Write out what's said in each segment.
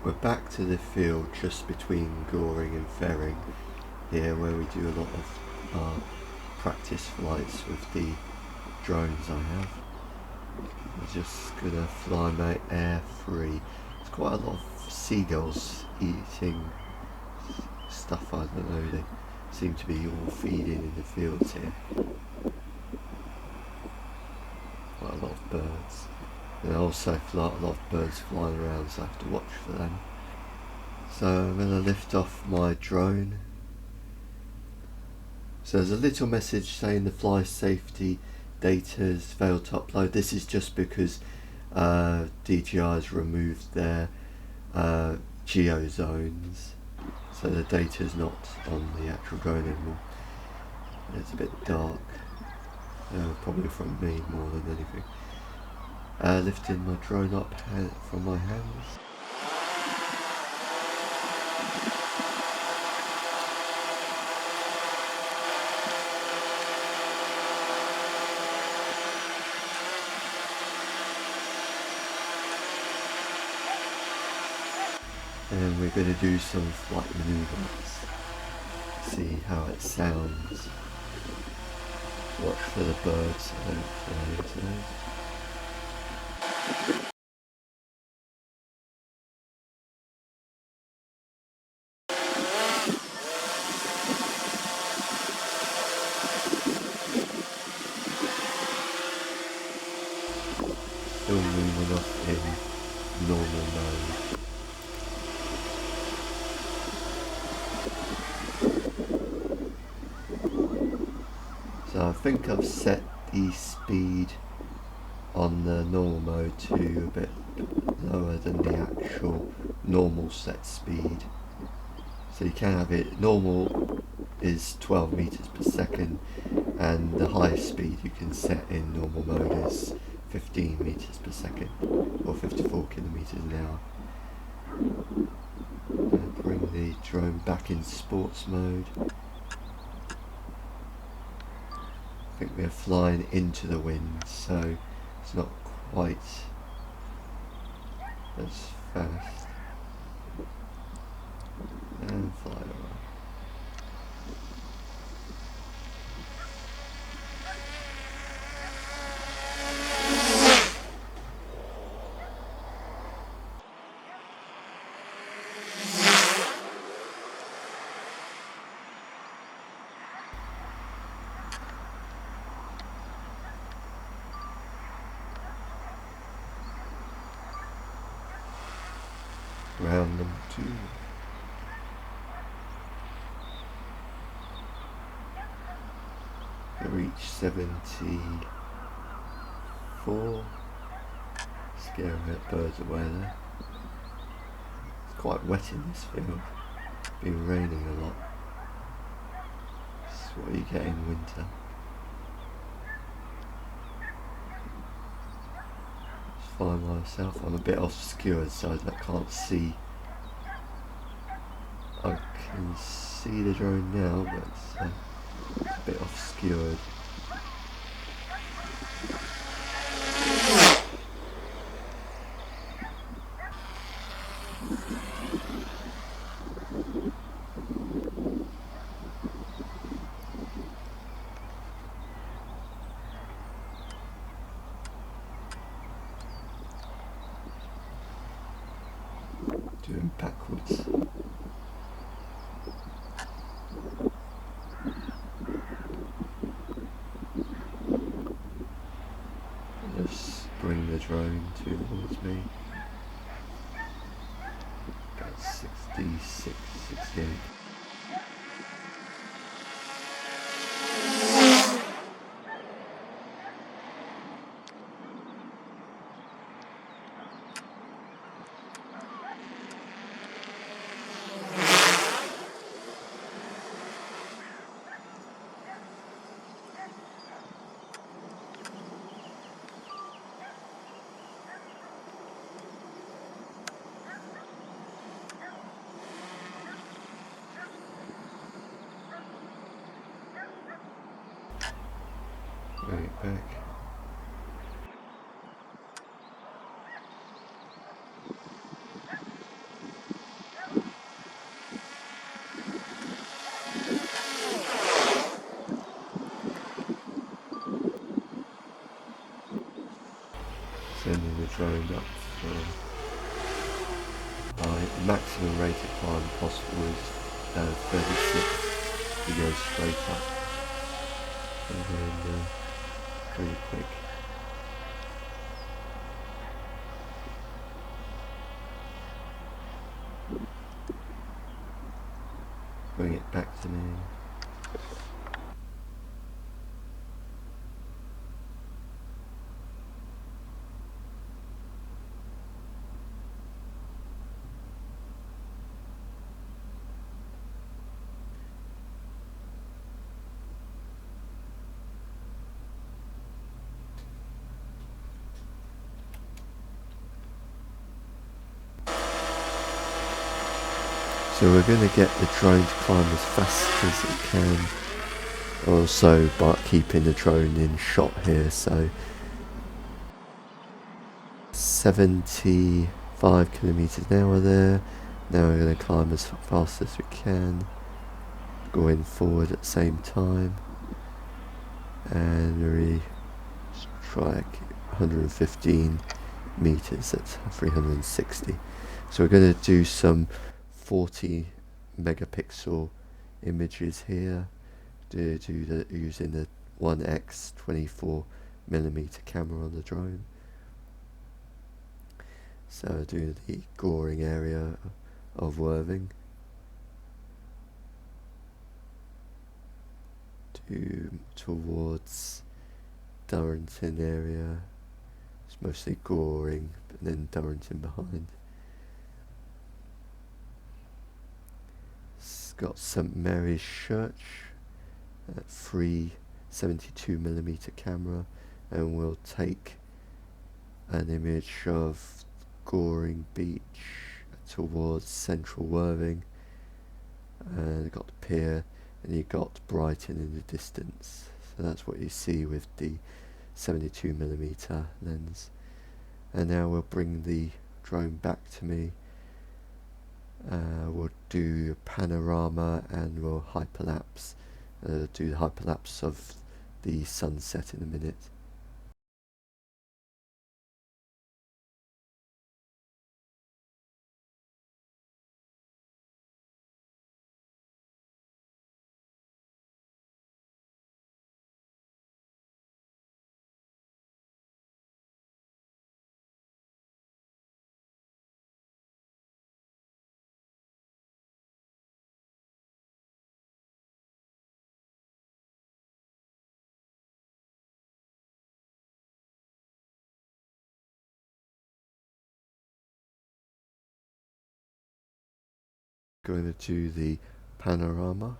We're back to the field just between Goring and Ferring here, where we do a lot of practice flights with the drones I have. I'm just gonna fly my Air 3. There's quite a lot of seagulls eating stuff, I don't know, they seem to be all feeding in the fields here. Quite a lot of birds. And also a lot of birds flying around, so I have to watch for them. So I'm going to lift off my drone. So there's a little message saying the fly safety data has failed to upload. This is just because Dji Air has removed their geo zones, so the data is not on the actual drone anymore. It's a bit dark, probably from me more than anything. Lifting my drone up from my hands. And we're going to do some flight maneuvers. See how it sounds. Watch for the birds, I don't fly into those. Still moving off in normal mode. So I think I've set the speed on the normal mode to a bit lower than the actual normal set speed. So you can have it, normal is 12 meters per second, and the highest speed you can set in normal mode is 15 meters per second, or 54 kilometers an hour. Bring the drone back in sports mode. I think we're flying into the wind, so it's not quite as fast. And fly away. Round number 2. I reach 74. Scaring that birds away there. It's quite wet in this field. It's been raining a lot. This is what you get in winter. Just find myself. I'm a bit obscured, so I can't see. I can see the drone now, but it's a bit obscured. Doing backwards. Just bring the drone towards me. About 66, 68. Bring it back. maximum rate of climb possible is 36 to go straight up, and then pretty quick. Bring it back to me. So we're going to get the drone to climb as fast as it can, also by keeping the drone in shot here. So 75 kilometers an hour there. Now we're going to climb as fast as we can, going forward at the same time, and we try 115 meters at 360. So we're going to do some 40 megapixel images here, using the 1x 24mm camera on the drone. So do the goring area of Worthing, towards Durrington area. It's mostly Goring, but then Durrington behind. It's got St Mary's Church at 372mm camera, and we'll take an image of Goring Beach towards central Worthing, and you've got the pier, and you've got Brighton in the distance. So that's what you see with the 72mm lens. And now we'll bring the drone back to me. We'll do panorama and we'll hyperlapse. Do the hyperlapse of the sunset in a minute. Going to do the panorama,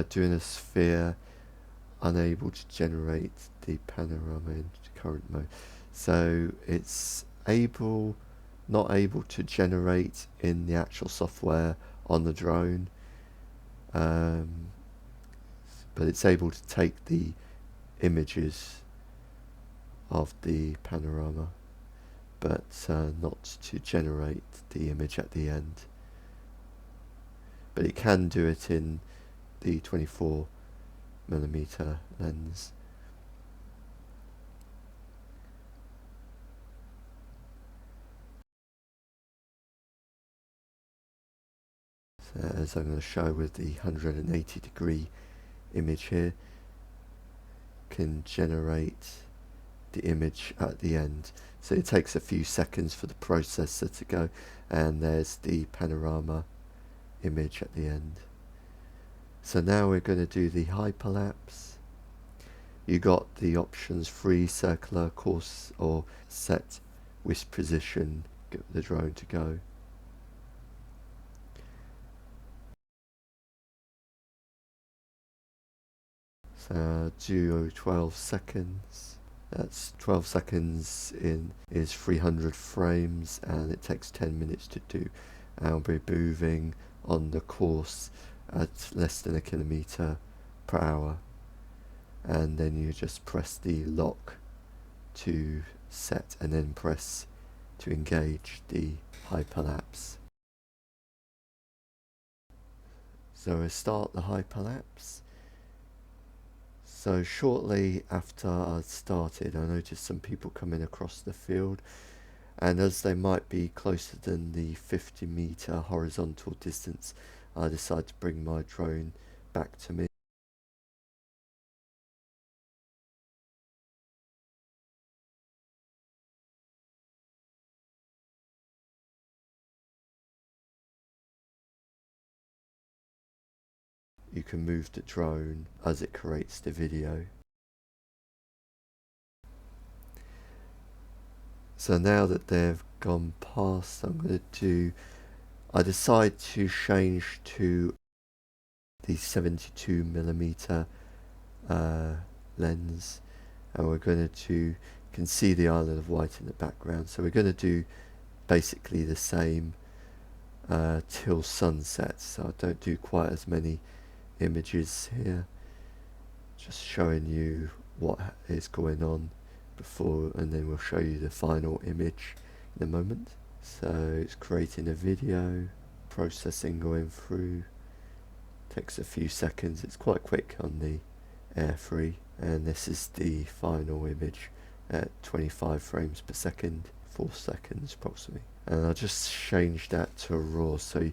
doing a sphere, unable to generate the panorama in current mode. So it's not able to generate in the actual software on the drone, but it's able to take the images of the panorama, but not to generate the image at the end. But it can do it in the 24mm lens. So as I'm going to show with the 180-degree image here, can generate the image at the end. So it takes a few seconds for the processor to go, and there's the panorama image at the end. So now we're going to do the hyperlapse. You got the options free, circular, course, or set with position, get the drone to go. So do 12 seconds. That's 12 seconds in is 300 frames, and it takes 10 minutes to do. I'll be moving on the course at less than a kilometer per hour, and then you just press the lock to set and then press to engage the hyperlapse. So I start the hyperlapse. So shortly after I started, I noticed some people coming across the field, and as they might be closer than the 50-meter horizontal distance, I decided to bring my drone back to me. You can move the drone as it creates the video. So now that they've gone past, I decide to change to the 72mm lens, and we're going to, you can see the island of Wight in the background, so we're going to do basically the same till sunset, so I don't do quite as many images here, just showing you what is going on before, and then we'll show you the final image in a moment. So it's creating a video, processing going through, takes a few seconds, it's quite quick on the Air 3, and this is the final image at 25 frames per second, 4 seconds approximately. And I'll just change that to RAW, so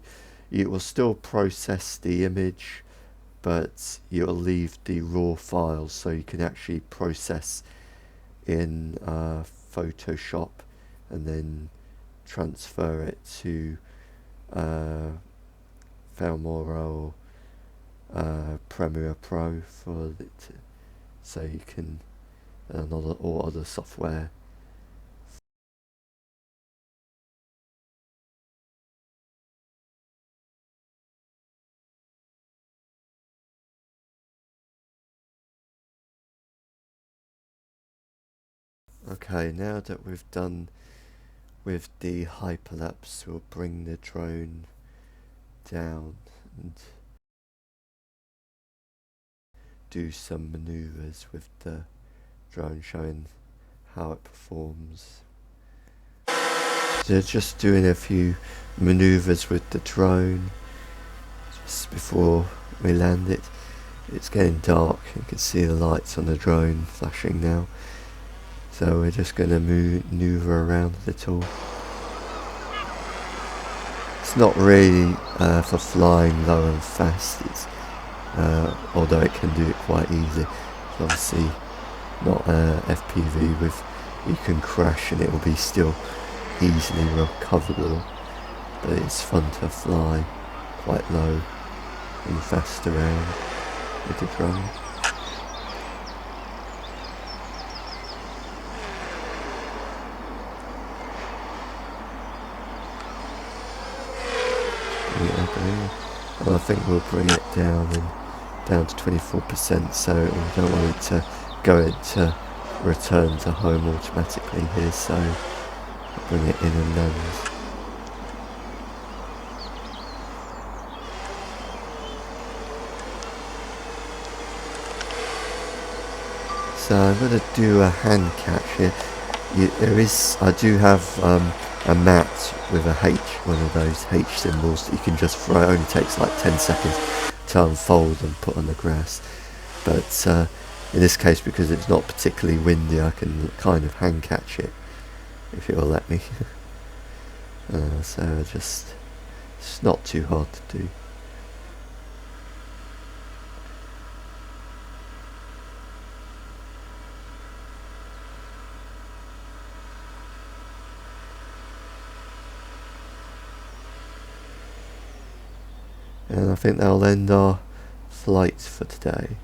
it will still process the image, but you'll leave the raw files so you can actually process in Photoshop and then transfer it to Filmora or Premiere Pro for it, so you can or other software. Okay, now that we've done with the hyperlapse, we'll bring the drone down and do some maneuvers with the drone, showing how it performs. So just doing a few maneuvers with the drone just before we land it. It's getting dark, you can see the lights on the drone flashing now, so we're just going to maneuver around a little. It's not really for flying low and fast, it's although it can do it quite easy. It's obviously not FPV with you can crash and it will be still easily recoverable, but it's fun to fly quite low and fast around with the drone. And I think we'll bring it down to 24%, so we don't want it to go into return to home automatically here, so I'll bring it in and land. So I'm going to do a hand catch here. I do have a mat with a H, one of those H symbols that you can just throw. It only takes like 10 seconds to unfold and put on the grass. But in this case, because it's not particularly windy, I can kind of hand catch it, if it will let me. So it's not too hard to do. And I think that'll end our flight for today.